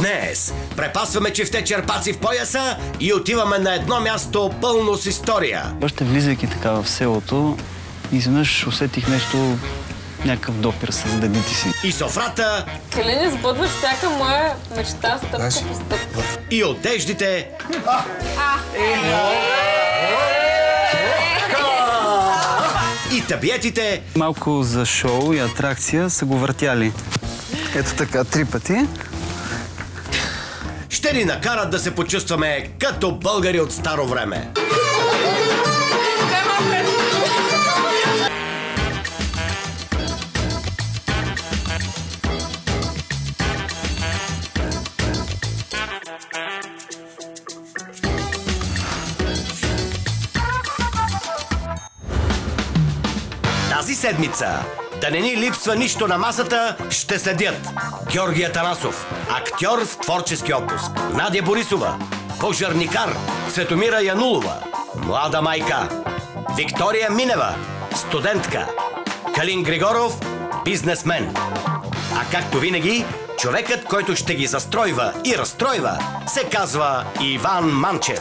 днес препасваме чифте черпаци в пояса и отиваме на едно място пълно с история. Още влизайки така в селото, изведнъж усетих нещо, някакъв допир с дедите си. И софрата... Калин, избудваш всяка моя мечта стъпка по стъпка. И одеждите... И табиетите... Малко за шоу и атракция са го въртяли. Ето така, 3 пъти. Ще ни накарат да се почувстваме като българи от старо време. Тази седмица, да не ни липсва нищо на масата, ще следят Георги Атанасов, актьор в творчески отпуск, Надя Борисова, пожарникар, Светомира Янулова, млада майка, Виктория Минева, студентка, Калин Григоров, бизнесмен. А както винаги, човекът, който ще ги застройва и разстройва, се казва Иван Манчев.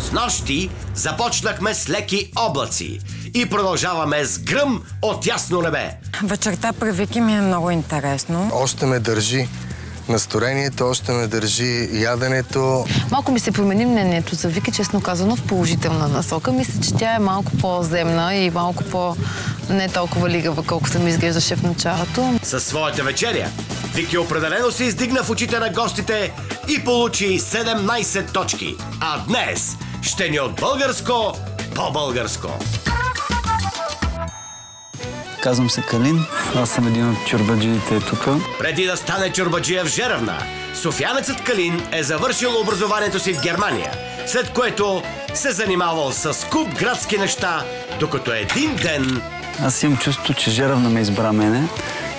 Снощи започнахме с леки облаци и продължаваме с гръм от ясно небе. Вечерта при Вики ми е много интересно. Още ме държи настроението, още ме държи яденето. Малко ми се промени мнението за Вики, честно казано, в положителна насока. Мисля, че тя е малко по-земна и малко не толкова лигава, колкото ми изглеждаше в началото. Със своята вечеря Вики определено се издигна в очите на гостите и получи 17 точки. А днес ще ни от българско по-българско. Казвам се Калин, аз съм един от чорбаджиите тук. Преди да стане чорбаджия в Жеравна, софиянецът Калин е завършил образованието си в Германия, след което се занимавал с куп градски неща, докато един ден... Аз имам чувство, че Жеравна ме избра мене.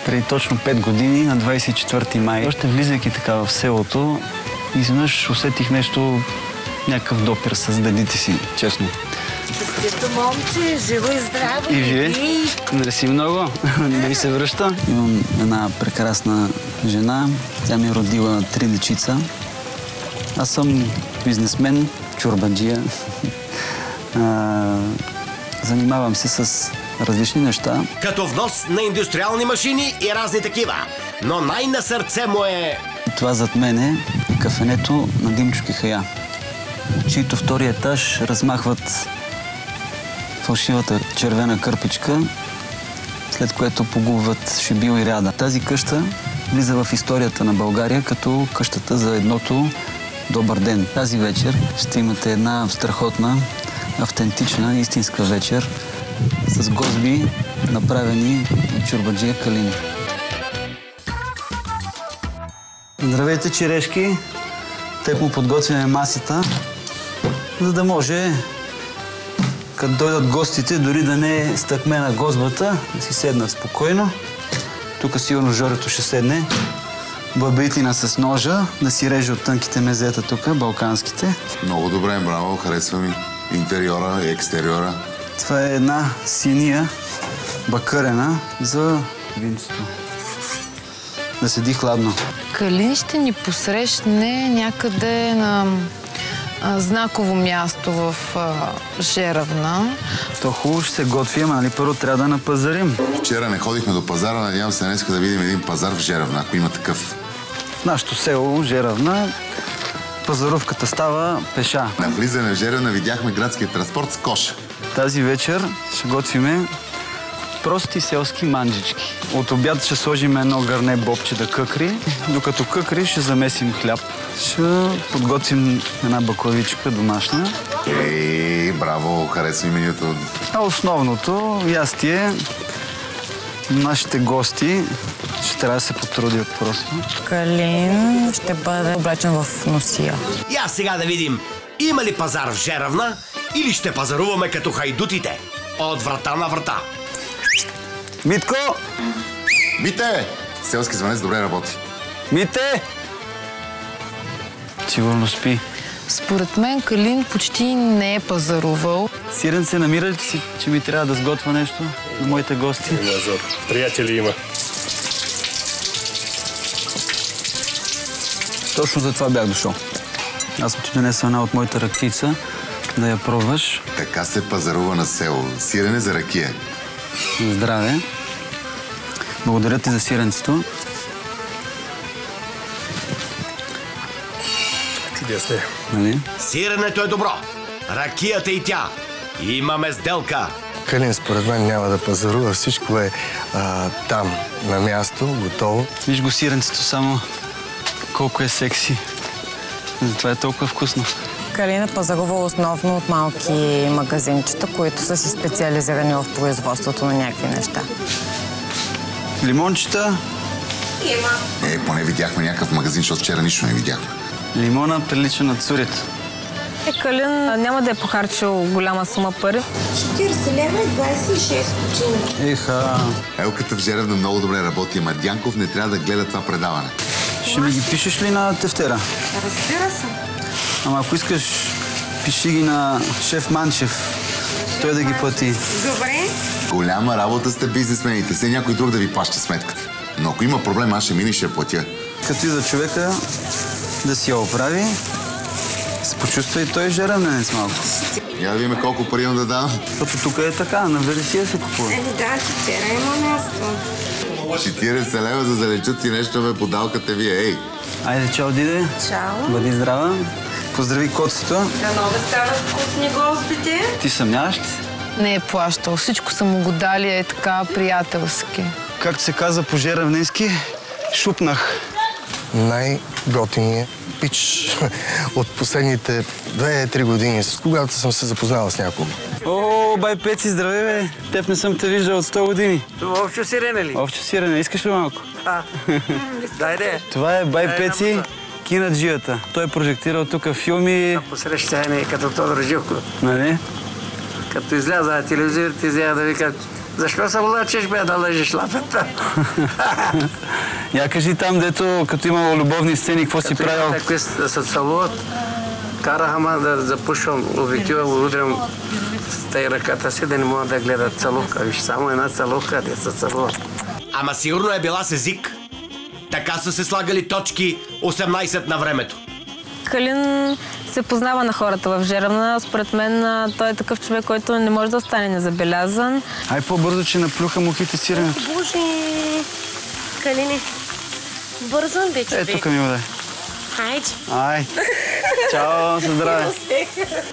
Преди точно 5 години, на 24 май. Още влизайки така в селото, изведнъж усетих нещо, някакъв допир с дедите си, честно. Честито момче, живо и здраво. И вие? Мерси много. Да ви се връща. Имам една прекрасна жена. Тя ми е родила 3 дечица. Аз съм бизнесмен, чорбаджия. Занимавам се с различни неща. Като внос на индустриални машини и разни такива. Но най-на сърце му е... Това зад мен е кафенето на Димчо Кихая, чието втори етаж размахват фалшивата червена кърпичка, след което погубват Шибил и Ряда. Тази къща влиза в историята на България като къщата за едното добър ден. Тази вечер ще имате една страхотна, автентична, истинска вечер с гозби, направени от чорбаджия Калин. Здравейте, черешки! Тък му подготвяме масата, за да може, като дойдат гостите, дори да не е стъкмена гозбата, да си седнат спокойно. Тук сигурно Жорето ще седне. Бабитина с ножа, да си реже от тънките мезета тук, балканските. Много добре, браво, харесва ми интериора и екстериора. Това е една синия, бакърена за винцето. Да седи хладно. Калин ще ни посрещне някъде на знаково място в Жеравна. То хубаво ще се готви, ама нали първо трябва да напазарим. Вчера не ходихме до пазара, надявам се днес да видим един пазар в Жеравна, ако има такъв. В нашото село, Жеравна, пазарувката става пеша. На влизане в Жеравна видяхме градския транспорт с коша. Тази вечер ще готвиме прости селски манджички. От обяд ще сложим едно гърне бобче да къкри. Докато къкри ще замесим хляб. Ще подготвим една баклавичка домашна. Браво, харесва ми менюто. А основното ястие, нашите гости ще трябва да се потрудят просто. Калин ще бъде облечен в носия. И аз сега да видим, има ли пазар в Жеравна или ще пазаруваме като хайдутите? От врата на врата. Митко! Мите! Селски звънец добре работи. Мите! Сигурно спи. Според мен Калин почти не е пазарувал. Сиренце, намира ли си, че ми трябва да сготвя нещо на моите гости? Приятели има. Точно за това бях дошъл. Аз съм ти донесъл една от моите ракийца, да я пробваш. Така се пазарува на село. Сирене за ракия. Здраве. Благодаря ти за сиренцето. Нали? Сиренето е добро. Ракията и тя. Имаме сделка. Калин според мен няма да пазарува. Всичко е там, на място, готово. Виж го сиренцето само колко е секси. Затова е толкова вкусно. Калин е пазарува основно от малки магазинчета, които са си специализирани в производството на някакви неща. Лимончета. Поне видяхме някакъв магазин, защото вчера нищо не видяхме. Лимона прилича на цурята. Калин няма да е похарчил голяма сума пари. 40 лева и 26 стотинки. Еха. Елката в Жеребна много добре работи, ама Дянков не трябва да гледа това предаване. Ще ми ги пишеш ли на тефтера? Разбира се. Ама ако искаш, пиши ги на шеф Манчев. Той да ги плати. Добре. Голяма работа сте бизнесмените. Все някой друг да ви плаща сметката. Но ако има проблем, аз ще мина и ще я платя. Като и за човека да си я оправи, се почувства и той жеребненец малко. Я да видим колко пари имам да дам. Защото тук е така, на вересия се купува. Да, вчера има място. 40 лева за да залечат си нещо ме подалката вие. Ей! Айде, чао, Диде. Чао. Бъди здрава. Поздрави котцето. Дано да стават вкусни гостите. Ти съмняваш ли се? Не е плащал. Всичко са му го дали е така приятелски. Както се казва по жеребненски, шупнах. Най-готиният пич от последните 2-3 години, с когато съм се запознала с някого. О, бай Пеци, здравей, бе. Теб не съм те виждал от 100 години. Това овчо сирене ли? Овчо сирене, искаш ли малко? Дайде. Това е бай Пеци, кинаджията. Той е прожектирал тук филми. Посреща е като Тодор Живков. Нали? Като изляза на телевизорите, изляза да викат: защо се влачеш, бе, да лъжеш лапата? Я кажи там, дето, като имало любовни сцени, какво си правил? Като да се целуват, караха ма да запушвам обектива, удрям с тъй ръката си, да не могат да гледат целувка. Виж, само една целувка, да се целуват. Ама сигурно е била с език. Така са се слагали точки 18 на времето. Калин се познава на хората в Жеребна. Според мен той е такъв човек, който не може да остане незабелязан. Ай по-бързо, че наплюха мухите сиренето. Боже, Калине, бързам бе, човек. Тук ми удай. Хайде. Ай, чао, за здраве.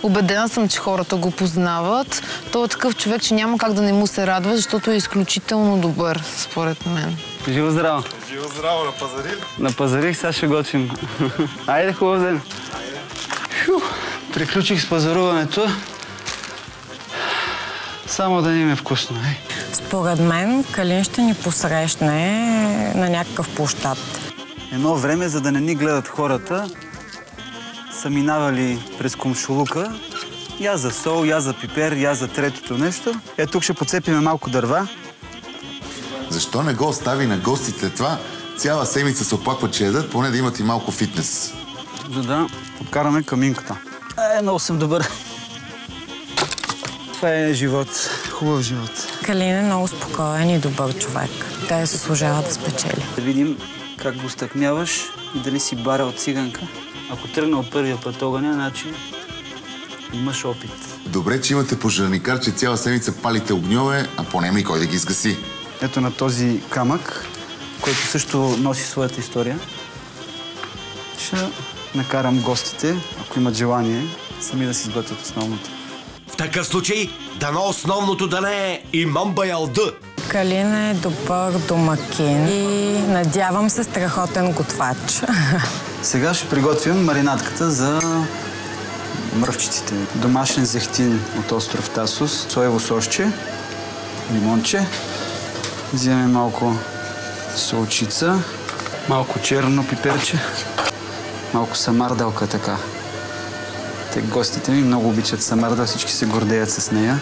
Убедена съм, че хората го познават. Той е такъв човек, че няма как да не му се радва, защото е изключително добър, според мен. Живо здраво. Живо здраво, напазарих. Напазарих, сега ще готвим. Айде, хубав ден. Приключих с пазаруването. Само да им е вкусно. Според мен Калин ще ни посрещне на някакъв площад. Едно време, за да не ни гледат хората, са минавали през комшулука. Я за сол, я за пипер, я за третото нещо. Тук ще подцепиме малко дърва. Защо не го остави на гостите това? Цяла седмица се оплакват, че ядат, поне да имат и малко фитнес. За да откараме каминката. Много съм добър. Това е живот. Хубав живот. Калин е много спокоен и добър човек. Той се служава да спечели. Да видим как го стъкмяваш и дали си бара от циганка. Ако тръгна от първия път огъня, значи имаш опит. Добре, че имате пожарникар, че цяла седмица палите огньове, а поне и кой да ги сгаси. Ето на този камък, който също носи своята история. Ще накарам гостите, ако имат желание, сами да си изготвят основното. В такъв случай, дано основното да не е имам баялда. Калин е добър домакин и надявам се страхотен готвач. Сега ще приготвим маринадката за мръвчиците. Домашен зехтин от остров Тасос, соево сосче, лимонче. Вземем малко солчица, малко черно пиперче, малко самардалка така. Те гостите ми много обичат самардал, всички се гордеят с нея.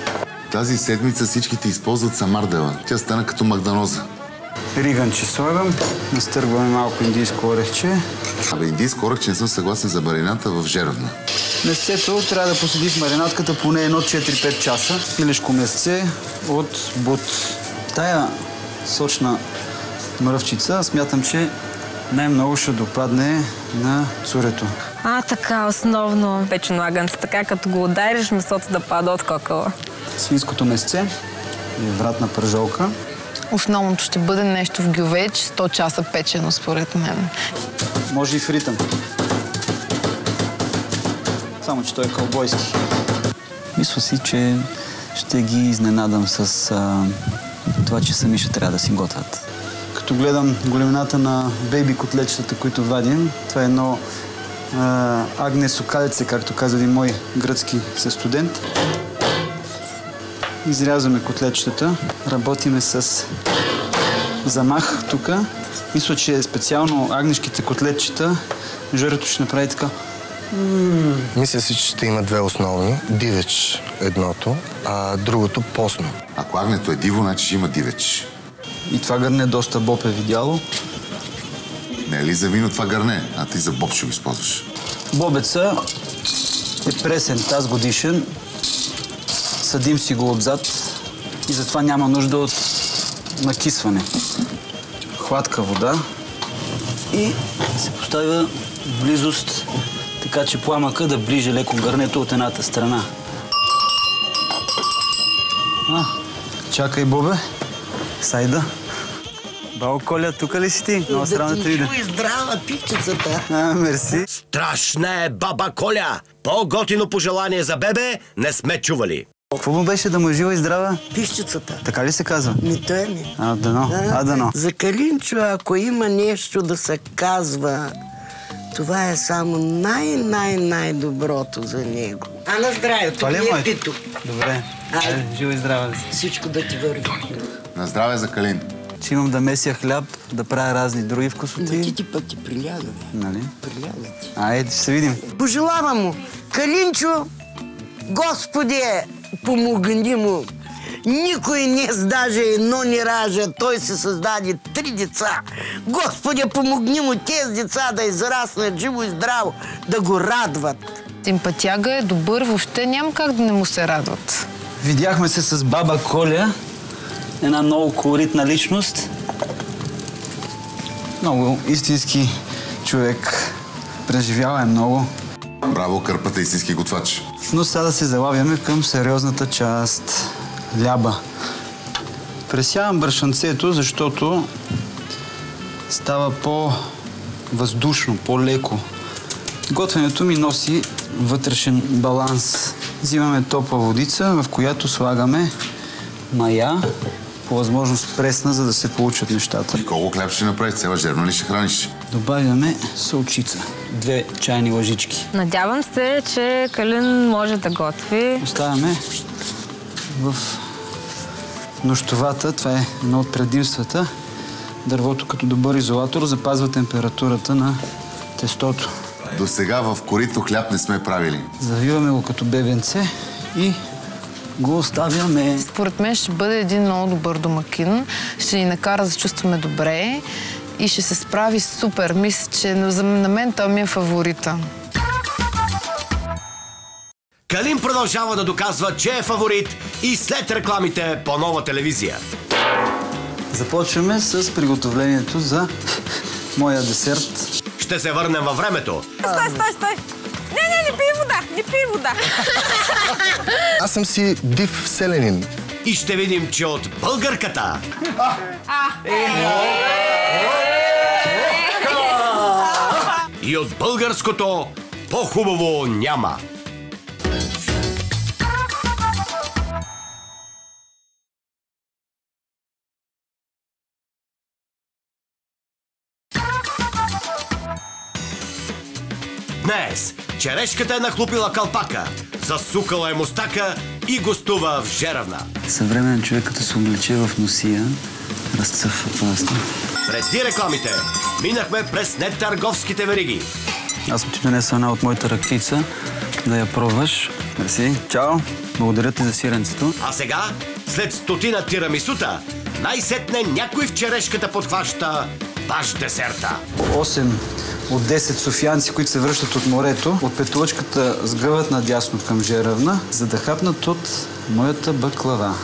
Тази седмица всичките използват самардела. Тя стана като магданоза. Риганче слагам, настъргваме малко индийско орехче. Абе, индийско орехче не съм съгласен за марината в Жеребна. Месцето трябва да поседи в маринатката поне 1-4-5 часа. Пилешко месце от бут. Тая сочна мръвчица смятам, че най-много ще допадне на цурето. Така, основно печено агънце. Така, като го удариш, месото да пада от кокала. Свинското месце и вратна пържолка. Основното ще бъде нещо в гювеч, 100 часа печено, според мен. Може и в ритъм. Само, че той е кълбойски. Мисля си, че ще ги изненадам с това, че сами ще трябва да си готвят. Като гледам големината на бейби котлетчетата, които вадим, това е едно агнесо калеце, както каза един мой гръцки състудент. Изрязваме котлетчетата, работиме с замах тук. Мисля, че специално агнешките котлетчета жърето ще направи така. Мисля си, че ще има две основни. Дивеч едното, а другото постно. Ако агнето е диво, значи ще има дивеч. И това гърне доста боб е видяло. Не е ли за вино това гърне, а ти за боб ще го използваш? Бобеца е пресен, таз годишен. Съдим си го отзад и затова няма нужда от накисване. Хладка вода и се поставя в близост, така че пламъка да ближе леко гърнето от едната страна. Чакай, Бобе. Сайда. Бао, Коля, тук ли си ти? Много странно да те видя. Чуй здрава пичицата. Мерси. Страшна е баба Коля! По-готино пожелание за бебе не сме чували. Какво му беше да му е жива и здрава? Пищицата. Така ли се казва? Той ми. Дано. За Калинчо, ако има нещо да се казва, това е само най-доброто за него. На здравето. Това ли е моето? Добре. Жива и здрава ли си? Всичко да ти върви. На здраве за Калин. Че имам да меся хляб, да правя разни други вкусоти. Ти пък ти приляга. Нали? Приляга ти. Айде, ще се видим. Пожелавам му. Калинчо, Господи, помогни му. Никой не даже едно не ража. Той се създаде 3 деца. Господи, помогни му тези деца да израснат живо и здраво, да го радват. Симпатяга е добър, въобще няма как да не му се радват. Видяхме се с баба Коля. Една много колоритна личност. Много истински човек. Преживява е много. Браво, Кърпата, истински готвач. Но сега да се залавяме към сериозната част. Ляба. Пресявам брашанцето, защото става по-въздушно, по-леко. Готвенето ми носи вътрешен баланс. Взимаме топла водица, в която слагаме мая, по възможност пресна, за да се получат нещата. И колко хляб ще направиш? Цела жерно ли ще храниш? Добавяме солчица. 2 чайни лъжички. Надявам се, че Калин може да готви. Оставяме в нощовата. Това е едно от предимствата. Дървото като добър изолатор запазва температурата на тестото. До сега в корито хляб не сме правили. Завиваме го като бебенце и го оставяме. Според мен ще бъде един много добър домакин. Ще ни накара да се чувстваме добре и ще се справи супер. Мисля, че на мен той ми е фаворита. Калин продължава да доказва, че е фаворит и след рекламите по Нова телевизия. Започваме с приготовлението за моя десерт. Ще се върнем във времето. Стой! Не пий вода! Аз съм си див селянин. И ще видим, че от българката и от българското по-хубаво няма. Днес черешката е нахлупила калпака, засукала е мустака и гостува в Жеравна. Съвременен човек, като се облече в носия, разцъфва паста. Преди рекламите минахме през нетърговските вериги. Аз съм ти донесъл една от моята ракица, да я пробваш. Мерси. Чао. Благодаря ти за сиренцето. А сега, след 100 тирамисута, най-сетне някой в черешката подхваща баш десерта. 8 от 10 софиянци, които се връщат от морето, от петолъчката сгъват надясно към Жеравна, за да хапнат от моята баклава.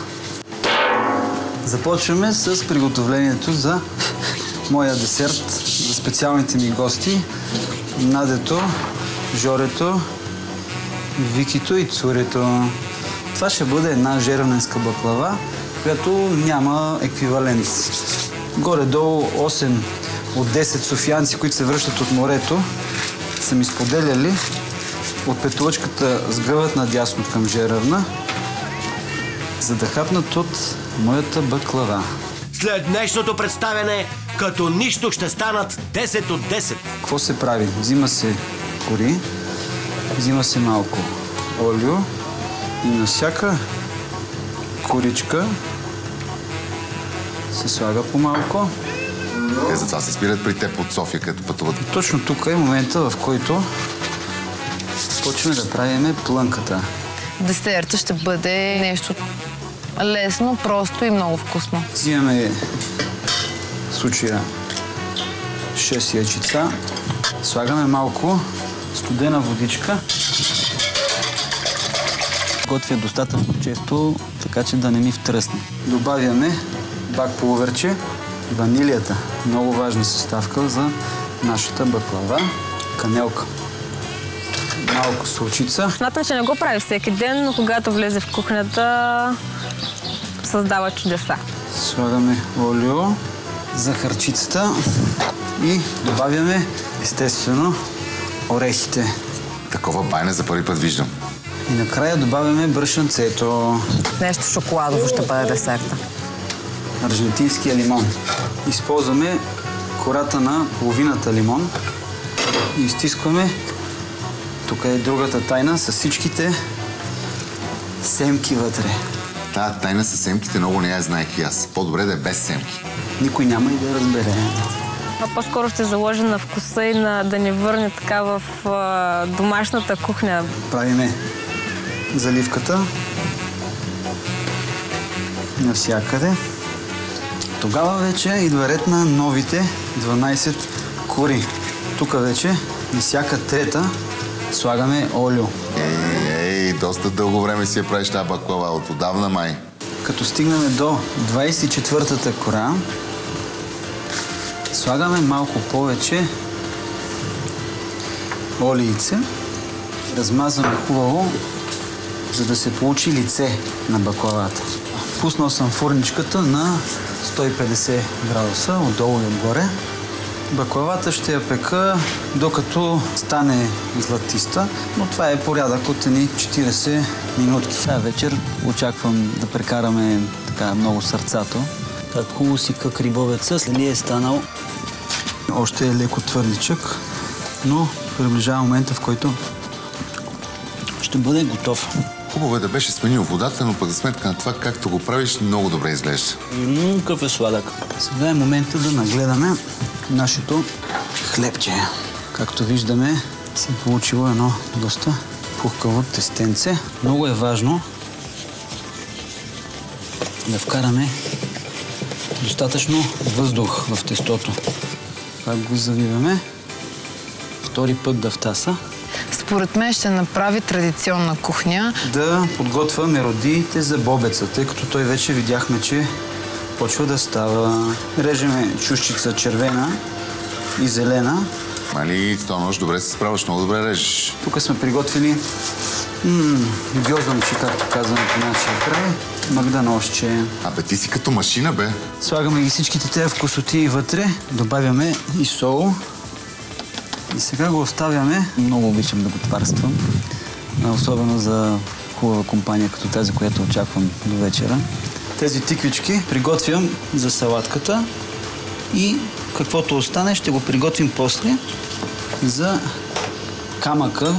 Започваме с приготовлението за моя десерт, за специалните ми гости. Надето, Жорето, Викито и Цурето. Това ще бъде една жеравненска баклава, която няма еквивалент. Горе-долу 8 от 10 софиянци, които се връщат от морето, са ми споделяли от петолъчката сгъват надясно към Жеравна, за да хапнат от моята баклава. След днешното представяне, като нищо ще станат 10 от 10. Какво се прави? Взима се кори, взима се малко олио и на всяка коричка се слага по малко. Те затова се спират при теб от София, като пътуват. Точно тук е момента, в който почваме да правим плънката. Десертът ще бъде нещо лесно, просто и много вкусно. Взимаме в случая 6 яйчица, слагаме малко студена водичка. Готвя достатъчно често, така че да не ми втръсне. Добавяме бак пулверче, ванилията. Много важна съставка за нашата баклава. Канелка. Малко солчица. Смятам, че не го прави всеки ден, но когато влезе в кухнята, създава чудеса. Слагаме олио, захарчицата и добавяме, естествено, орехите. Такова байне за първи път виждам. И накрая добавяме брашънцето. Нещо шоколадово ще бъде десерта. Аржентинския лимон. Използваме кората на половината лимон и изтискваме. Тук е другата тайна с всичките семки вътре. Тая тайна с семките много не я знаех и аз. По-добре да е без семки. Никой няма и да разбере. А по-скоро ще заложи на вкуса и да ни върне така в домашната кухня. Правиме заливката навсякъде. Тогава вече идва ред на новите 12 кори. Тук вече на всяка трета слагаме олио. Ей, доста дълго време си я правиш тази баклава, от отдавна май. Като стигнем до 24-та кора, слагаме малко повече олийце. Размазваме хубаво, за да се получи лице на баклавата. Пуснал съм фурничката на 150 градуса, отдолу и отгоре. Баклавата ще я пека, докато стане златиста, но това е порядък от едни 40 минутки. Сега вечер очаквам да прекараме така много сърцато. Так хубаво си как рибовеца, след е станал още е леко твърдичък, но приближава момента, в който ще бъде готов. Хубаво е да беше сменил водата, но пък за сметка на това, както го правиш, много добре изглежда. Какъв е сладък. Сега е момента да нагледаме нашето хлебче. Както виждаме, се е получило едно доста пухкаво тестенце. Много е важно да вкараме достатъчно въздух в тестото. Пак го завиваме. Втори път да втаса. Според мен ще направи традиционна кухня. Да подготвя меродиите за бобеца, тъй като той вече видяхме, че почва да става. Режеме чушчица червена и зелена. Мали, то нощ добре се справяш, много добре режеш. Тук сме приготвили гьоздъмче, както казваме по нашия край. Магданосче. Абе, ти си като машина, бе. Слагаме ги всичките тези вкусотии вътре. Добавяме и сол. И сега го оставяме. Много обичам да го тварствам. Особено за хубава компания, като тази, която очаквам до вечера. Тези тиквички приготвям за салатката и каквото остане ще го приготвим после за камъка.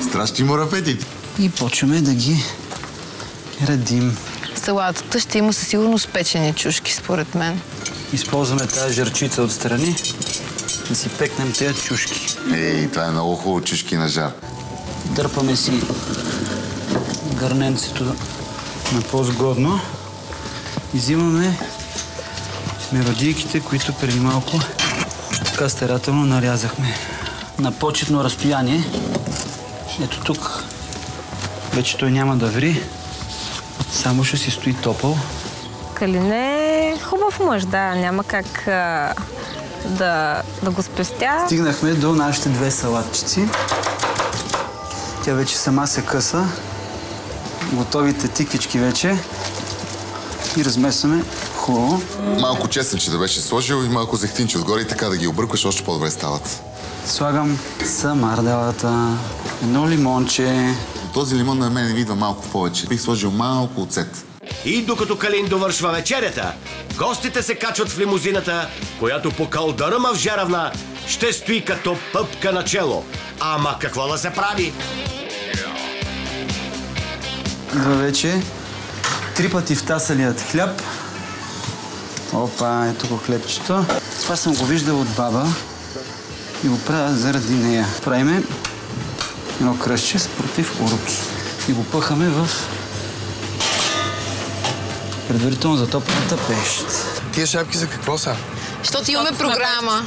Страшни мурафети. И почваме да ги редим. Салатата ще има със сигурност печени чушки, според мен. Използваме тази жърчица отстрани да си пекнем тези чушки. Ей, това е много хубаво, чушки на жар. Дърпаме си гърненцето на по-сгодно и взимаме меродийките, които преди малко така старателно нарязахме. на почетно разстояние. Ето тук вече той няма да ври, само ще си стои топъл. Калин е хубав мъж, да, няма как да го спестя. Стигнахме до нашите две салатчици. Тя вече сама се къса. Готовите тиквички вече. И размесваме хубаво. Малко чесънче да беше сложил и малко зехтинче отгоре и така да ги объркваш, още по-добре стават. Слагам самарделата, едно лимонче. Този лимон на мен видва малко повече. Бих сложил малко оцет. И докато Калин довършва вечерята, гостите се качват в лимузината, която по калдъръма в Жеравна ще стои като пъпка на чело. Ама какво да се прави? Идва вече 3 пъти втасалият хляб. Опа, ето го хлебчето. Това съм го виждал от баба и го правя заради нея. Правиме едно кръстче против уроки и го пъхаме в предварително затоплената пещ. Тия шапки за какво са? Защото имаме програма.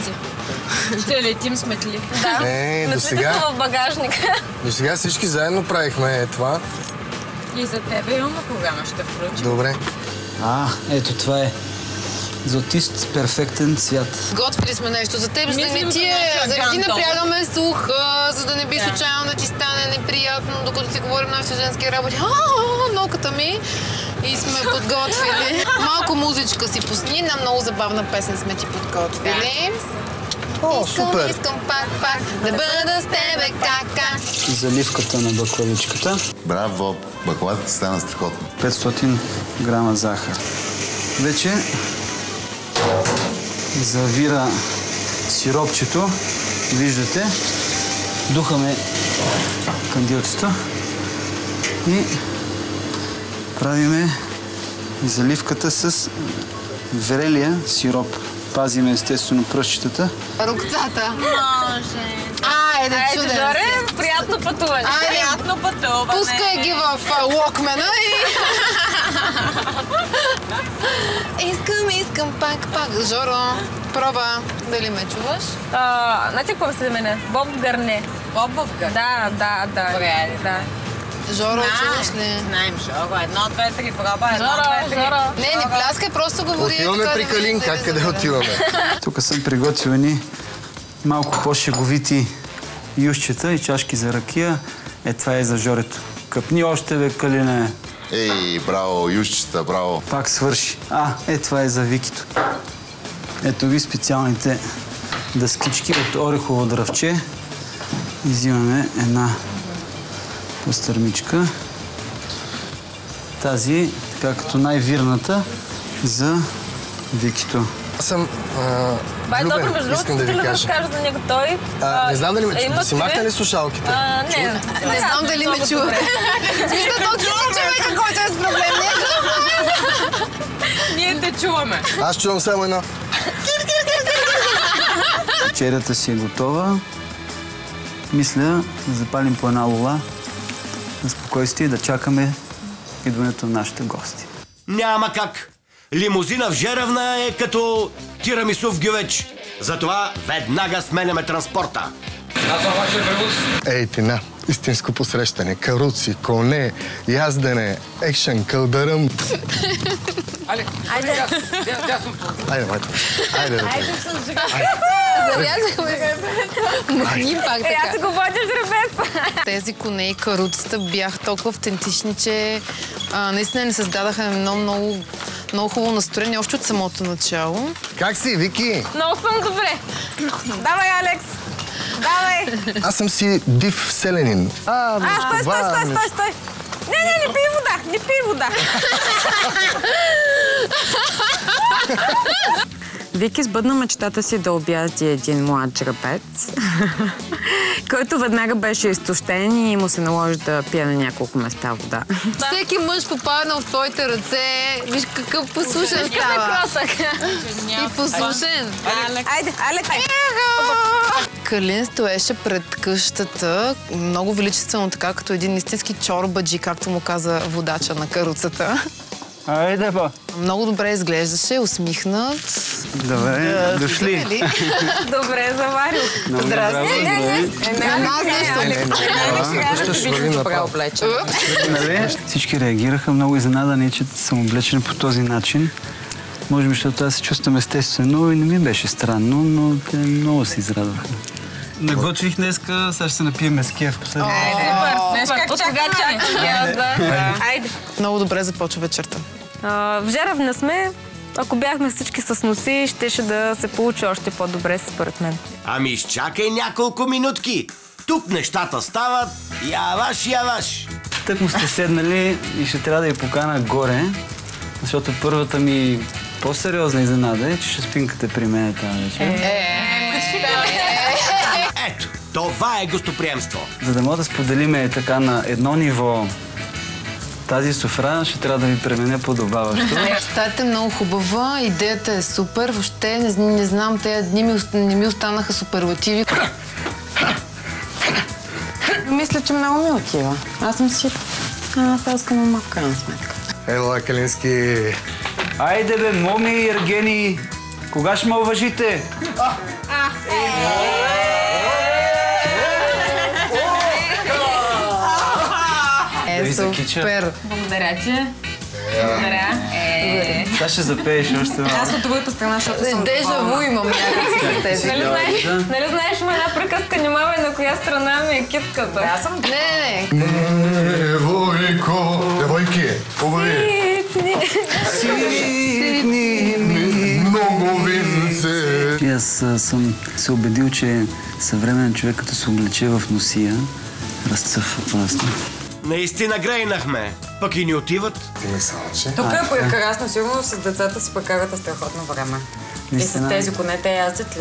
Ще летим с метли. Да. До сега... в багажника. До сега всички заедно правихме това. И за тебе имаме програма, ще включим. Добре. Ето това е. Златист перфектен цвят. Готвили сме нещо за теб, за да не ти напрягаме слуха, за да не би случайно да ти стане неприятно, докато си говорим нашите женски работи. Ноката ми. И сме подготвили. Малко музичка си пусни. Една много забавна песен сме ти подготвили. Супер! Искам пак да бъда с тебе кака. Заливката на баклавичката. Браво! Баклавата ти стана страхотно. 500 грама захар. Вече завира сиропчето. Виждате. Духаме кандилцата и правиме заливката с врелия сироп. Пазиме естествено пръстчетата. Рукцата. Може. Айде, чуден. Жоре, приятно пътуване. Приятно пътуване. Пускай ги в локмена и... Искам пак. Жоро, проба. Дали ме чуваш? Знаете какво се мене? Боб в гърне. Боб в гърне? Да. Добре. Да. Жоро, чуваш ли? Знаем, Жоро. 1, 2, 3, проба. 1, 2, 3. Не пляскай, просто говори. Отиваме при Калин, къде отиваме? Тук съм приготвил едни малко по-шеговити юшчета и чашки за ракия. Това е за Жорето. Къпни още, бе, Калине. Ей, браво, юшчета, браво. Пак свърши. Това е за Викито. Ето ви специалните дъскички от орехово дръвче. Взимаме една пастърмичка. Тази, така като най-вирната за Викито. Аз съм влюбен, искам да ви кажа. За него той. Не знам дали ме чува. Си махна слушалките? Не знам дали ме чува. Вижда, толкова си човека, който е с проблем. Ние те чуваме. Аз чувам само едно. Вечерята си е готова. Мисля да запалим по една лула на спокойствие и да чакаме идването на нашите гости. Няма как. Лимузина в Жеравна е като тирамису в гювеч. Затова веднага сменяме транспорта. Ей, тина. Истинско посрещане. Каруци, коне, яздене, екшен, кълдъръм. Айде, Махни пак така. Аз го водя жребец. Тези коне и каруцата бяха толкова автентични, че наистина ни създадаха много хубаво настроение, още от самото начало. Как си, Вики? Много съм добре. Давай, Алекс. Давай. Аз съм си див селянин. Стой. Не пий вода. Вики сбъдна мечтата си да обяди един млад жребец, който веднага беше изтощен и му се наложи да пие на няколко места вода. Всеки мъж попаднал в твоите ръце, виж какъв послушен става. И послушен. Айде. Калин стоеше пред къщата, много величествено, така като един истински чорбаджи, както му каза водача на каруцата. Айде ба. Много добре изглеждаше, усмихнат. Добре, дошли. Добре, заварил. Здрасти. Всички реагираха много изненадани, че съм облечен по този начин. Може би, защото аз се чувствам естествено и не ми беше странно, но те много се израдваха. Наготвих днеска, сега ще се напием с кеф последно. От кога чакаме? Айде. Много добре започва вечерта. В Жеравна сме. Ако бяхме всички с носи, щеше да се получи още по-добре, според мен. Ами изчакай няколко минутки. Тук нещата стават яваш. Тък му сте седнали и ще трябва да я покана горе, защото първата ми по-сериозна изненада е, че ще спинкате при мен тази вечер. Ето, това е гостоприемство. За да мога да споделиме така на едно ниво тази софра, ще трябва да ви пременя подобаващо. Стаята е много хубава, идеята е супер. Въобще не знам, тези дни не ми останаха суперлативи. Мисля, че много ми отива. Аз съм си... Аз искам мама в крайна сметка. Ела, Калински. Айде бе, моми и Ергени, кога ще ме уважите? Супер! Благодаря, че. Благодаря. Сега ще запееш още малко. Аз от другата страна, защото съм... Дежаву имам някакси с тези. Нали знаеш, има една приказка, немава и на коя страна ми е китката? Аз съм... Не. Девойки, хубави. Много винце. И аз съм се убедил, че съвременен човек, като се облече в носия, разцъфва просто. Наистина грейнахме, пък и ни отиват. Тук е прекрасно, сигурно с децата си прекарате страхотно време. И с тези коне те яздят ли?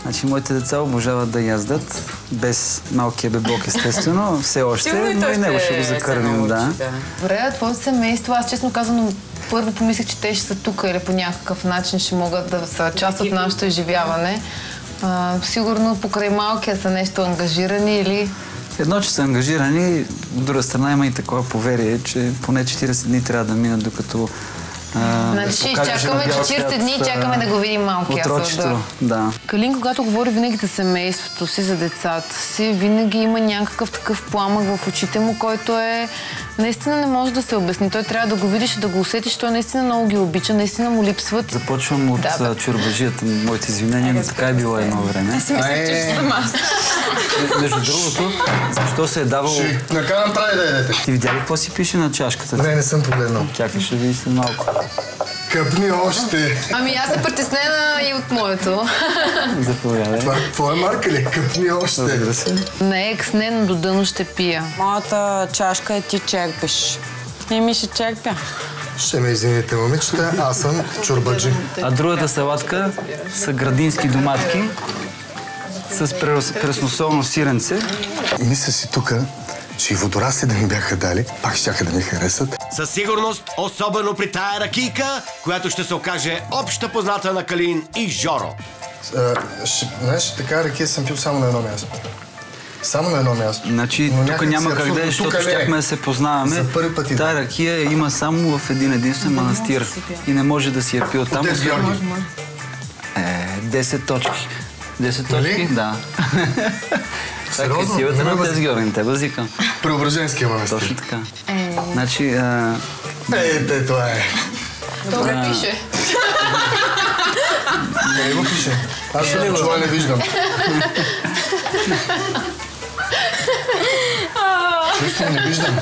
Значи, моите деца обожават да яздат, без малкия бебок естествено, все още, но и него ще го закървим, да. Добре, твоето семейство, аз честно казано, първо помислих, че те ще са тук или по някакъв начин ще могат да са част от нашето изживяване. Сигурно покрай малкия са нещо ангажирани или... Едно, че са ангажирани, от друга страна има и такова поверие, че поне 40 дни трябва да минат, докато значи ще изчакаме 40 дни и чакаме да го видим малкия. Отрочето, да. Калин, когато говори винаги за семейството си, за децата си, винаги има някакъв такъв пламък в очите му, който е... Наистина не може да се обясни. Той трябва да го видиш и да го усетиш. Той наистина много ги обича, наистина му липсват. Започвам от чорбажията. Моите извинения, но така е било едно време. Аз си мисля, че ще съм аз. Между другото, защо се е давало... Ще накарам трябва да ядете. Ти видя ли какво си пише на чашката? Не съм погледнал. Чакай, ще види след малко. Къпни още. Ами аз съм притеснена и от моето. Заповядай. Това твоя марка ли? Къпни още. На екс не, но до дъно ще пия. Моята чашка е ти черпиш. И ми ще черпя. Ще ме извините, момичета, аз съм чорбаджи. А другата салатка са градински доматки с пресносолно сиренце. Мисля си тук, че и водорасли да ми бяха дали, пак щяха да ми харесат. Със сигурност, особено при тая ракийка, която ще се окаже обща позната на Калин и Жоро. Знаеш, така ракия съм пил само на едно място. Само на едно място. Значи, тук няма как да е, защото щяхме да се познаваме. За първи път тая ракия има само в един единствен манастир. И не може да си я пил там. 10 точки. 10 точки? Да. Така е силата на тези Георги, те базикам. Преображенския манастир. Точно така. Значи... това е. Добре пише. Не го пише. Аз това не виждам. Чувствам, не виждам.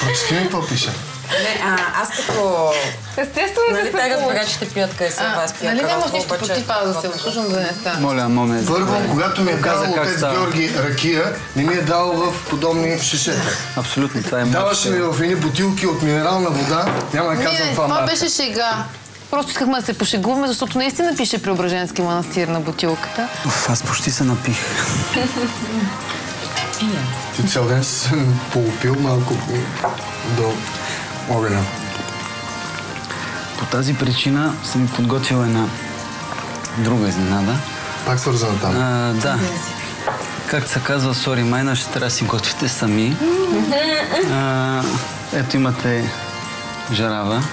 Прочети ми какво пише. Не, аз като... Естествено да се те разбера, че ще пият къде са вас пият. Нали нямаш нищо против аз да се обслужвам да не стане? Моля, моме. Първо, когато ми е дал отец Георги ракия, не ми е дал в подобни шишета. Абсолютно, това е даваше ми в едни бутилки от минерална вода, няма да казвам това марка. Това беше шега. Просто искахме да се пошегуваме, защото наистина пише Преображенски манастир на бутилката. Аз почти се напих. Ти цял ден съм полупил малко до огъня. По тази причина съм подготвил една друга изненада. Пак свързана там? Да. Както се казва, сори майна, ще трябва да си готвите сами. Ето имате жарава.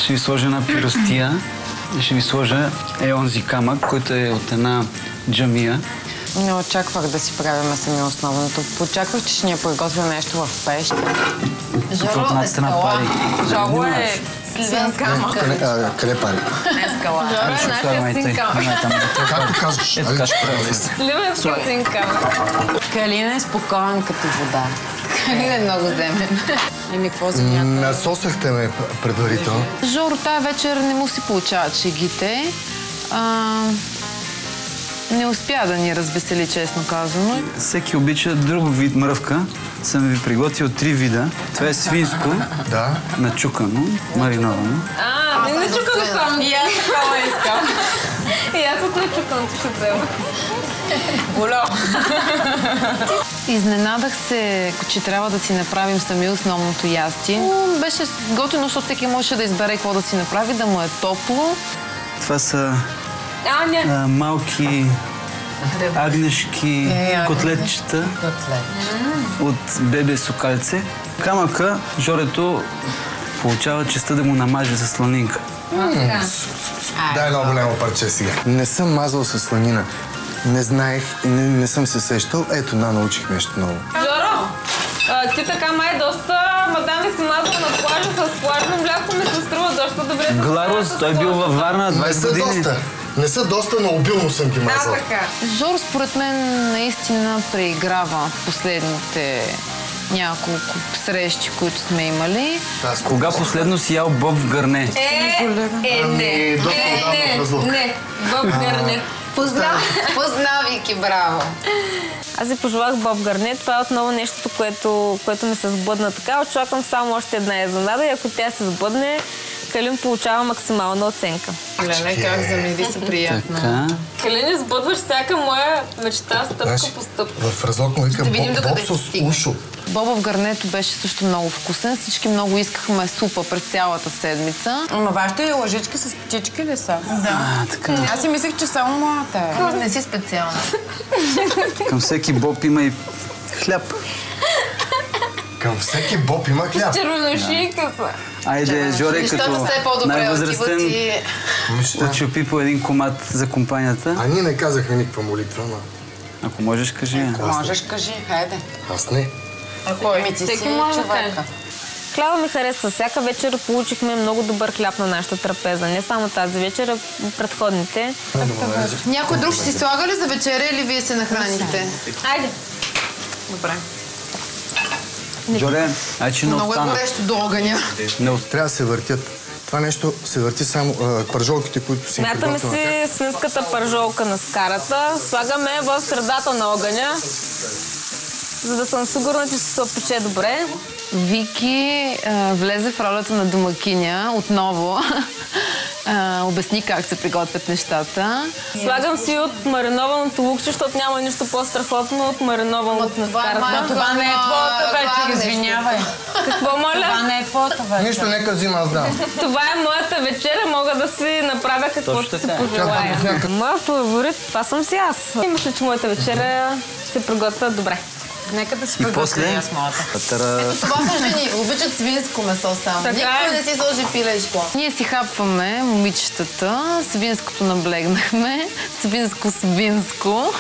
Ще ви сложа една пиростия и ще ви сложа онзи камък, който е от една джамия. Не очаквах да си правим сами основното. Очаквах, че ще ни приготвя нещо в пещ. Жоро е скала. Жоро е сливен камък. Къде пари? Не скала. Жоро е нашия син камък. Както казваш. Сливенски син камък. Калин е спокоен като вода. Калин е много земен. Еми, какво земята? Насосахте ме предварително. Жоро тая вечер не му си получават шегите. Не успя да ни развесели, честно казано. Всеки обича друг вид мръвка. Съм ви приготвил 3 вида. Това е свинско, начукано, мариновано. Не начукано само. И аз такова искам. И аз от начуканото ще взема. Голо. Изненадах се, че трябва да си направим сами основното ястие. Беше готино, защото всеки можеше да избере какво да си направи, да му е топло. Това са малки агнешки котлетчета от бебе сокалце. Камъка Жорето получава честа да му намаже с сланинка. Дай едно голямо парче сега. Не съм мазал с сланина. Не знаех, не съм се сещал. Ето, научих нещо ново. Жоро, ти така май доста мадам ви си мазал на плажа с плажно мляко, ми се струва доста добре. Гларус, той бил във Варна 20 години. Не са доста, но обилно съм ги мазал. Жоро, според мен, наистина преиграва последните няколко срещи, които сме имали. Кога последно си ял боб в гърне? Не, боб в гърне. Познавайки, браво! Аз ви пожелах боб гърне. Това е отново нещото, което ми се сбъдна така. Очаквам само още една изненада и ако тя се сбъдне, Калин получава максимална оценка. Леле, как замири се приятно. Калин, избъдваш всяка моя мечта стъпка по стъпка. В разлог му вика боб с ушо. Боба в гърнето беше също много вкусен. Всички много искахме супа през цялата седмица. Ама вашите лъжички с птички ли са? Да. Аз си мислех, че само моята е. Не си специална. Към всеки боб има и хляб. Към всеки боб има хляб. Червеношийка са. Айде, Жоре, като най-възрастен, отчупи по един комат за компанията. А ние не казахме никаква молитва, ама... Ако можеш, кажи. Ако можеш, кажи, хайде. Аз не. Кой? Всеки може да каже. Хляба ми харесва. Всяка вечер получихме много добър хляб на нашата трапеза. Не само тази вечер, а предходните. Някой друг ще си слага ли за вечеря или вие се нахраните? Айде. Добре. Жоре, че не много остана. Много е горещо до огъня. Трябва да се въртят. Това нещо се върти само пържолките, които си Смятаме си свинската пържолка на скарата. Слагаме в средата на огъня, за да съм сигурна, че ще се опече добре. Вики влезе в ролята на домакиня отново. Обясни как се приготвят нещата. Слагам си от маринованото лукче, защото няма нищо по-страхотно от маринован лук на скарата. Това не е твоята вечер, извинявай. Какво, моля? Това не е твоята вечер. Нищо, нека взима аз дам. Това е моята вечеря, мога да си направя каквото си пожелая. Моя фаворит, това съм си аз. И мисля, че моята вечеря се приготвя добре. Нека да си приготвя и аз моята. Това са жени. Обичат свинско месо само. Никой не си сложи пилешко. Ние си хапваме, момичетата. Свинското наблегнахме. Свинско.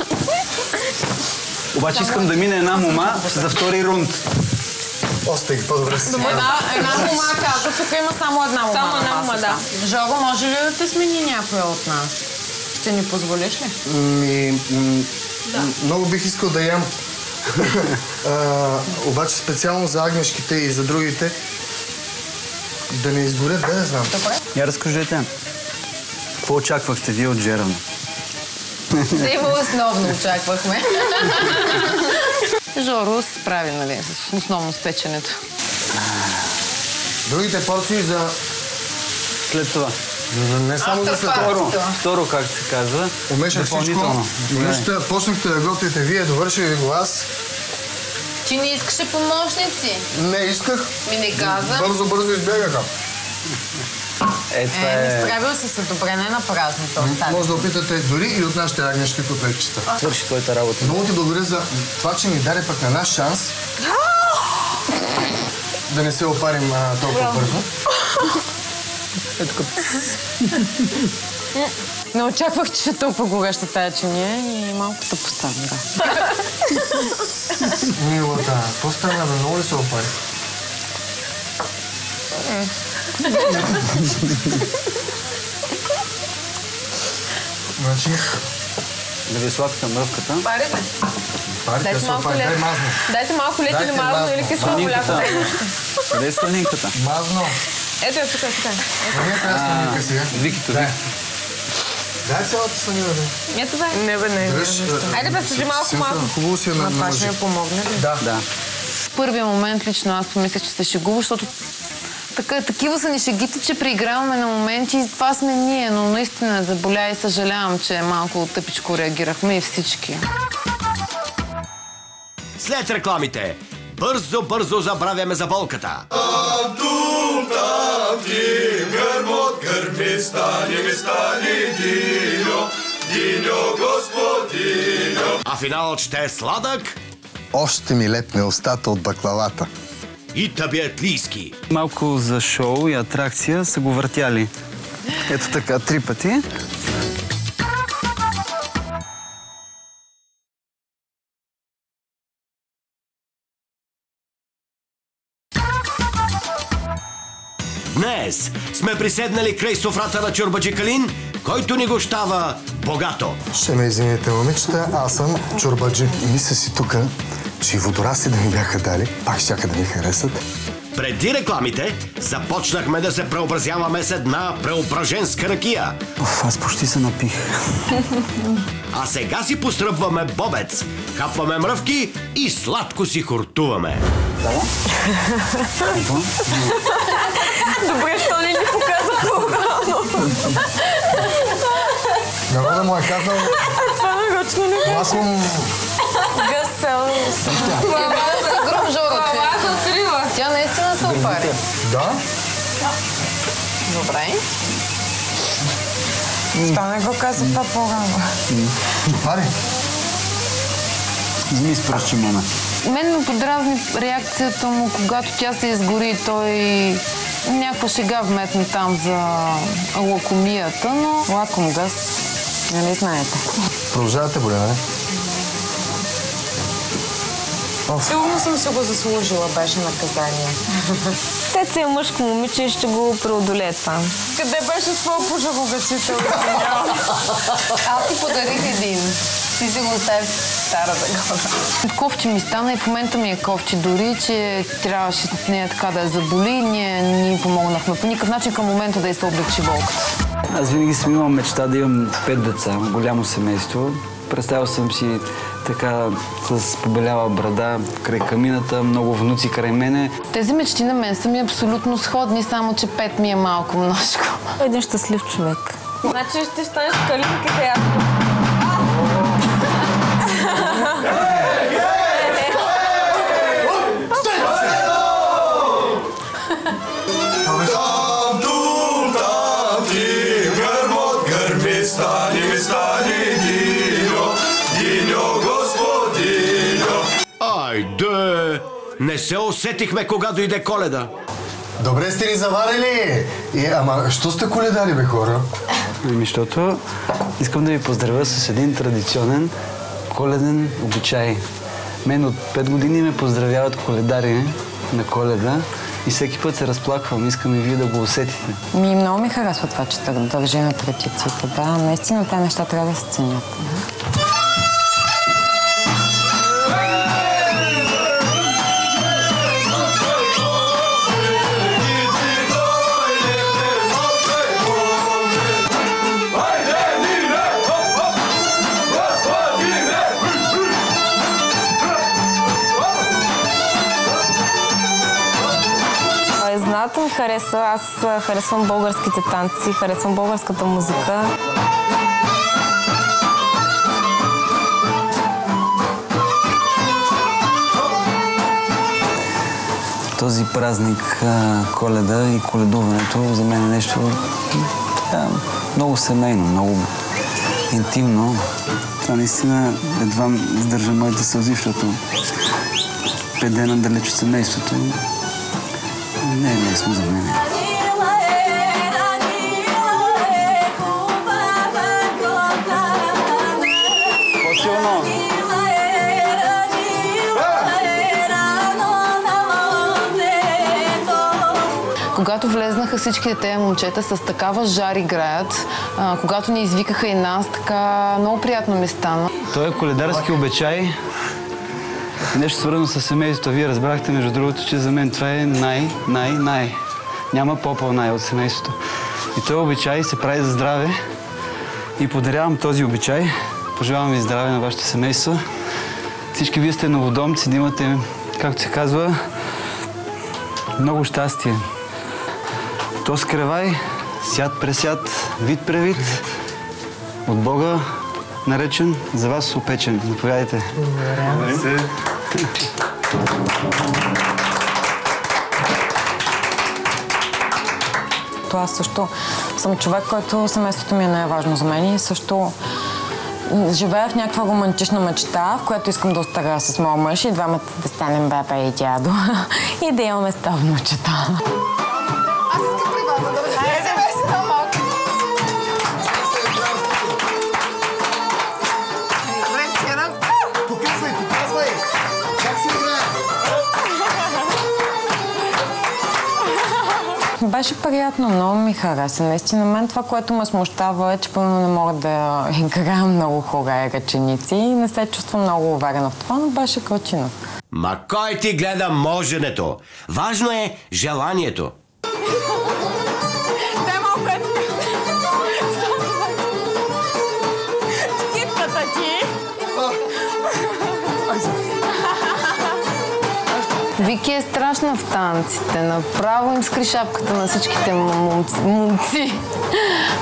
Обаче искам да мине една мома за втори рунд. Остеги, по-добре си. Една мома каза, тук има само една мома. Само една мома, да. Жоро, може ли да те смени някоя от нас? Ще ни позволиш ли? Много бих искал да ям. Обаче специално за агнешките и за другите да не изгорят, да знам. Я разкажете. Какво очаквахте вие от Джеръм? Да има основно очаквахме. Жоро се справи, нали, с основно с печенето. Другите порции за... След това. Не само за след това. Второ, как се казва. Умешах всичко. Почнахте да готвите вие, довършили го аз. Ти не искаше помощници? Не исках. Ми не каза. Бързо избегаха. Не справил си се добре, не на празни този. Може да опитате дори и от нашите агнешки котлетчета. Свърши твоята работа. Много ти благодаря за това, че ни даде пък на наш шанс да не се опарим толкова бързо. Ето като... Не очаквах, че ще толкова гореща тая чиния и малко да поставям, да. Милата, какво стана? Много ли се опари? Значи... Да ви е сладка мръвката. Пари, бе. Дайте малко лед. Дай мазно. Дайте малко лед или мазно или кисело мляко. Къде е сланинката? Мазно. Ето я тук, тук. Не е тази сланинка сега. Викито. Дай цялата сланина, бе. Ето, бе. Не, бе, не. Айде, бе, сложи малко. Хубаво си я на Това ще ми помогне ли? Да. В първия момент лично аз помислях, че се шегува, защото такива са ни шегите, че преиграваме на моменти и това сме ние, но наистина заболя и съжалявам, че малко тъпичко реагирахме и всички. След рекламите, бързо забравяме за болката. А финалът ще е сладък. Още ми лепне устата от баклавата. И табиатлийски. Малко за шоу и атракция са го въртяли. Ето така, 3 пъти. Днес сме приседнали край софрата на чорбаджи Калин, който ни гощава богато. Ще ме извините, момичета, аз съм чорбаджи. Мисля си тука, че и водорасли да ми бяха дали, пак щяха да ми харесат. Преди рекламите започнахме да се преобразяваме с една преображенска ракия. Аз почти се напих. А сега си постръбваме бобец, хапваме мръвки и сладко си хортуваме. Добре, що не ни показа по-рано? Народа му е казал... Това нарочно не беше. Аз съм... Гъсел. Груб Жоро, Аз отрива. тя наистина се опари. Да? Добре. Що не го каза това по-рано? Пари. Вземи с пръщимена. Мен ме подразни реакцията му, когато тя се изгори, той някаква шега вметна там за лакомията, но... Лаком гъс. Нали знаете? Продължавате, боля, не? Сигурно съм се го заслужила, беше наказание. Те е мъжко момиче и ще го преодолее това. Къде беше своя пожарогасител? Аз ти подарих един. Ти си го остави в старата гора. Ковче ми стана и в момента ми е ковче. Дори, че трябваше нея така да я заболи, ние ни помогнахме по никакъв начин към момента да й се облегчи болката. Аз винаги съм имал мечта да имам 5 деца, голямо семейство. Представил съм си така с побелява брада край камината, много внуци край мене. Тези мечти на мен са ми абсолютно сходни, само че 5 ми е малко множко. Един щастлив човек. Значи ще станеш Калинка Хаятко. Айде! Не се усетихме, кога дойде Коледа. Добре сте ни заварили! Ама, що сте коледали, бе, хора? Ами, защото искам да ви поздравя с един традиционен коледен обичай. Мен от 5 години ме поздравяват коледари на Коледа и всеки път се разплаквам. Искам и вие да го усетите. Много ми харесва това, че държи на традициите. Да, наистина тези неща трябва да се ценят. Знаната ми хареса. Аз харесвам българските танци, харесвам българската музика. Този празник, Коледа и коледуването за мен е нещо много семейно, много интимно. Това наистина едва издържа моите сълзи, защото 5 дена далеч от семейството не е лесно за мен. когато влезнаха всичките тези момчета с такава жар играят, когато ни извикаха и нас, така много приятно ми стана. Той е коледарски обичай. Нещо свързано с семейството. Вие разбрахте, между другото, че за мен това е най. Няма по-най от семейството. И този обичай се прави за здраве. И подарявам този обичай. Пожелавам ви здраве на вашето семейство. Всички вие сте новодомци, да имате, както се казва, много щастие. То скревай, сяд пресяд, вид превид, от Бога наречен, за вас опечен. Заповядайте. Благодаря. Аз също съм човек, който семейството ми е най-важно за мен и също живея в някаква романтична мечта, в която искам да остаря с моя мъж и двамата да станем баба и дядо и да имаме 100 внучета. Аз искам при вас да държа. Айде, си на малко. Добре, вчера. Показвай! Как си играе? Беше приятно, много ми хареса. Наистина, мен това, което ме смущава е, че пълно не мога да играя много хора и ръченици и не се чувствам много уверена в това, но беше кръчина. Ма кой ти гледа моженето? Важно е желанието. Дай малко е тук. Скидката ти. Вики е страшна в танците. Направо им скри шапката на всичките момци.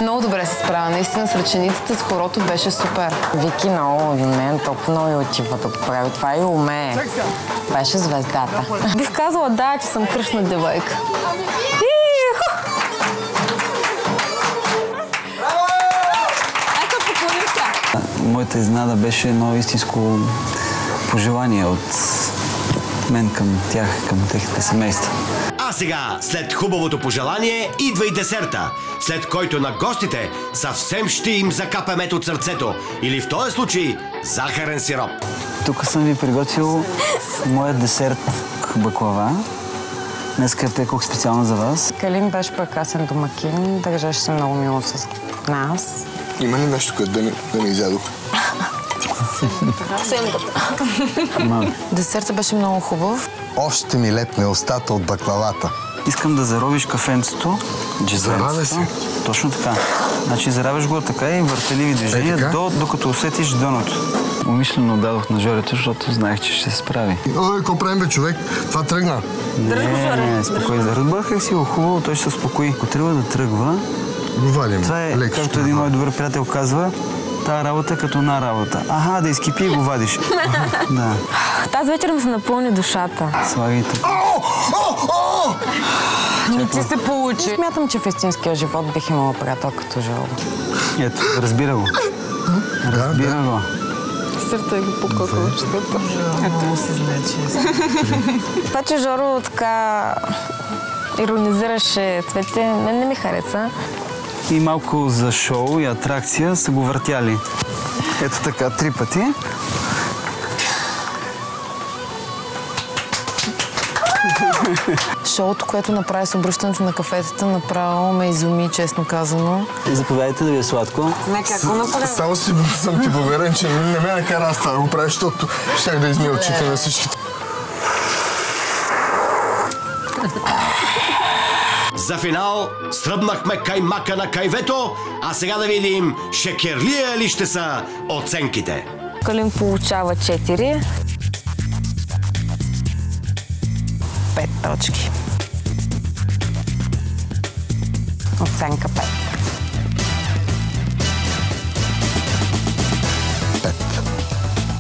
Много добре се справя. Наистина с ръчениците, с хорото беше супер. Вики много, мен толкова много и отива да го прави това и умее. Беше звездата. Бих казала да, че съм кръшна девойка. Ето, поклоним се. Моята изненада беше едно истинско пожелание от мен към тях, към техните семейства. А сега, след хубавото пожелание, идва и десерта, след който на гостите съвсем ще им закапа мед от сърцето, или в този случай захарен сироп. Тук съм ви приготвил моят десерт баклава. Днеска я пекох специално за вас. Калин беше прекрасен домакин, държеше се много мило с нас. Има ли нещо, което да не изядох? Десертът беше много хубав. Още ми лепне устата от баклавата. Искам да заровиш кафенцето. Заравя се. Точно така. Значи заравяш го така и въртеливи движения, докато усетиш дъното. Умишлено дадох на Жорето, защото знаех, че ще се справи. Ой, какво правим, бе, човек? Това тръгна. Не, спокойно. Разбърках си го хубаво, той ще се успокои. Ако трябва да тръгва, го валим. Това е, както един мой добър приятел казва, тая работа е като една работа. Аха, да изкипи и го вадиш. Да. Тази вечер ми се напълни душата. Слагайте. Не ти се получи. Смятам, че в истинския живот бих имала приятел като Жоро. Ето, разбира го. Разбира го. Сърта ги покока очетата. Ето му се знае, че Това, че Жоро така иронизираше цветите, мен не ми хареса. И малко за шоу и атракция са го въртяли. Ето така, 3 пъти. Шоуто, което направи с обръщането на кафетата, направо ме изуми, честно казано. Заповядайте да ви е сладко. Само си съм ти благодарен, че не ме накара аз това да го правя, защото щях да измия очите на всичките. За финал сръбнахме каймака на кайвето, а сега да видим шекерлия ли ще са оценките. Калин получава 4. 5 точки. Оценка 5.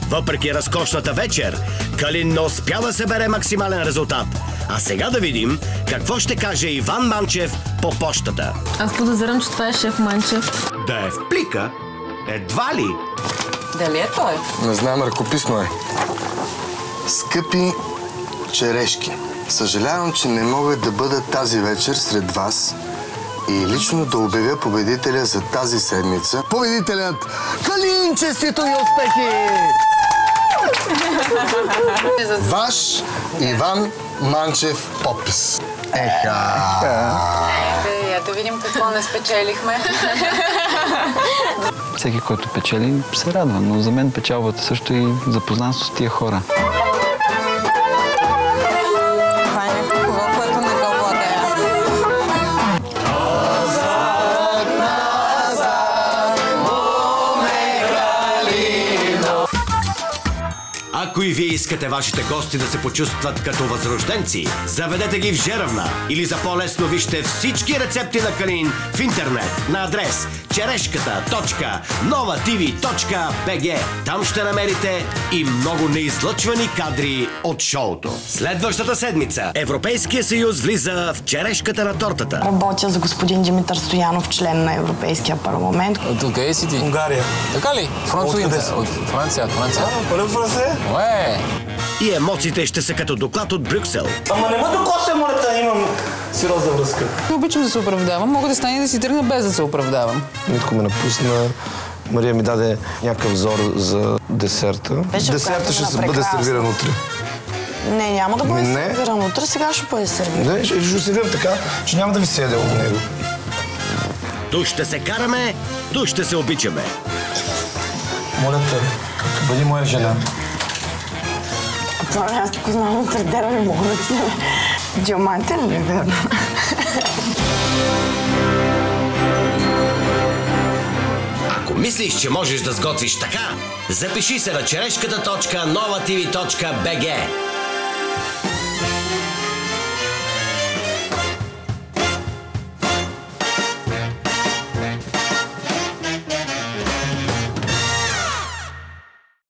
Въпреки разкошната вечер, Калин не успя да събере максимален резултат. А сега да видим какво ще каже Иван Манчев по пощата. Аз подозирам, че това е шеф Манчев. Да е в плика? Едва ли? Дали е той? Не знам, ръкописно е. Скъпи черешки, съжалявам, че не мога да бъда тази вечер сред вас и лично да обявя победителя за тази седмица. Победителят Калин, честито и успехи! Ваш Иван Манчев подпис. Еха! Я да видим какво не спечелихме. Всеки, който печели, се радва, но за мен печалбата също и запознанство с тия хора. Това е някакво, което не го владея. Ако и вие искате вашите гости да се почувстват като възрожденци, заведете ги в Жеравна или за по-лесно вижте всички рецепти на Калин в интернет на адрес черешката.novatv.bg. Там ще намерите и много неизлъчвани кадри от шоуто. Следващата седмица Европейския съюз влиза в черешката на тортата. Работя за господин Димитър Стоянов, член на Европейския парламент. Откъде си ти? Унгария. Така ли? Откъде си? От Франция. Първо Франция? Уе! И емоциите ще са като доклад от Брюксел. Ама не ме докосвай, моля те, имам сериозна връзка. Не обичам да се оправдавам. Мога да стане и да си тръгна без да се оправдавам. Митко ме напусна. Мария ми даде някакъв взор за десерта. Десерта ще се бъде сервиран утре. Не, няма да бъде сервиран утре, сега ще бъде сервиран. Не, ще сервирам така, че няма да ви се яде от него. Ту ще се караме, ту ще се обичаме. Моля те, бъди моя жена. Това аз ти познавам от Редера, не мога да ти... Диамантен ли е верно? Ако мислиш, че можеш да сготвиш така, запиши се на черешката.novatv.bg.